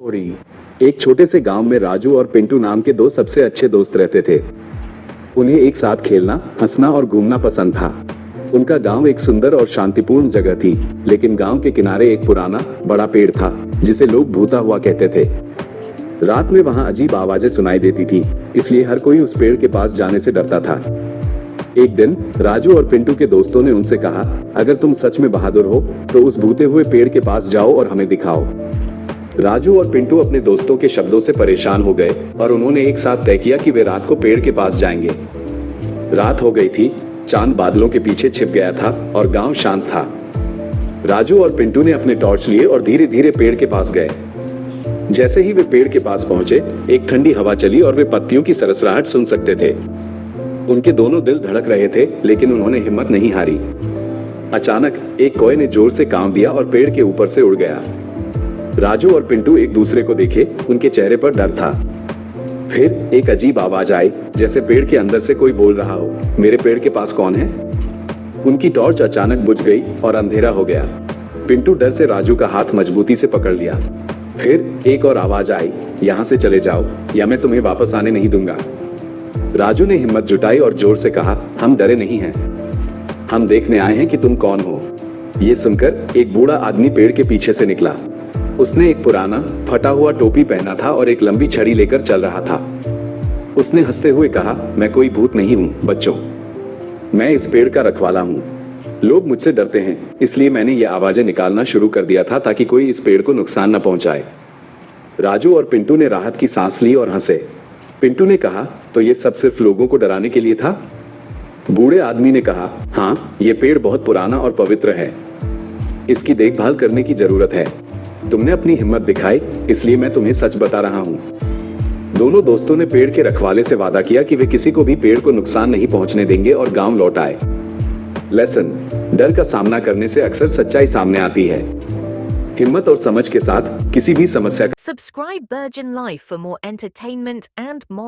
Story. एक छोटे से गांव में राजू और पिंटू नाम के दो सबसे अच्छे दोस्त रहते थे। उन्हें एक साथ खेलना, हंसना और घूमना पसंद था। उनका गांव एक सुंदर और शांतिपूर्ण जगह थी, लेकिन गांव के किनारे एक पुराना बड़ा पेड़ था जिसे लोग भूता हुआ कहते थे। रात में वहां अजीब आवाजें सुनाई देती थी, इसलिए हर कोई उस पेड़ के पास जाने से डरता था। एक दिन राजू और पिंटू के दोस्तों ने उनसे कहा, अगर तुम सच में बहादुर हो तो उस भूते हुए पेड़ के पास जाओ और हमें दिखाओ। राजू और पिंटू अपने दोस्तों के शब्दों से परेशान हो गए और उन्होंने एक साथ तय किया कि वे रात को पेड़ के पास जाएंगे। रात हो गई थी, चांद बादलों के पीछे छिप गया था और गांव शांत था। राजू और पिंटू ने अपने टॉर्च लिए और धीरे धीरे पेड़ के पास गए। जैसे ही वे पेड़ के पास पहुंचे, एक ठंडी हवा चली और वे पत्तियों की सरसराहट सुन सकते थे। उनके दोनों दिल धड़क रहे थे, लेकिन उन्होंने हिम्मत नहीं हारी। अचानक एक कौवे ने जोर से कांप दिया और पेड़ के ऊपर से उड़ गया। राजू और पिंटू एक दूसरे को देखे, उनके चेहरे पर डर था। फिर एक अजीब आवाज आई, जैसे पेड़ के अंदर से कोई बोल रहा हो, मेरे पेड़ के पास कौन है? उनकी टॉर्च अचानक बुझ गई और अंधेरा हो गया। पिंटू डर से राजू का हाथ मजबूती से पकड़ लिया। फिर एक और आवाज आई, यहाँ से चले जाओ या मैं तुम्हें वापस आने नहीं दूंगा। राजू ने हिम्मत जुटाई और जोर से कहा, हम डरे नहीं हैं, हम देखने आए हैं कि तुम कौन हो। ये सुनकर एक बूढ़ा आदमी पेड़ के पीछे से निकला। उसने एक पुराना फटा हुआ टोपी पहना था और एक लंबी छड़ी लेकर चल रहा था। उसने हंसते हुए कहा, मैं कोई भूत नहीं हूँ बच्चों, मैं इस पेड़ का रखवाला हूँ। लोग मुझसे डरते हैं, इसलिए मैंने ये आवाजें निकालना शुरू कर दिया था ताकि कोई इस पेड़ को नुकसान न पहुंचाए। राजू और पिंटू ने राहत की सांस ली और हंसे। पिंटू ने कहा, तो ये सब सिर्फ लोगों को डराने के लिए था? बूढ़े आदमी ने कहा, हाँ, ये पेड़ बहुत पुराना और पवित्र है, इसकी देखभाल करने की जरूरत है। तुमने अपनी हिम्मत दिखाई, इसलिए मैं तुम्हें सच बता रहा हूँ। दोनों दोस्तों ने पेड़ के रखवाले से वादा किया कि वे किसी को भी पेड़ को नुकसान नहीं पहुंचने देंगे और गांव लौट आए। लेसन, डर का सामना करने से अक्सर सच्चाई सामने आती है। हिम्मत और समझ के साथ किसी भी समस्या का Subscribe Virgin Life for more entertainment and more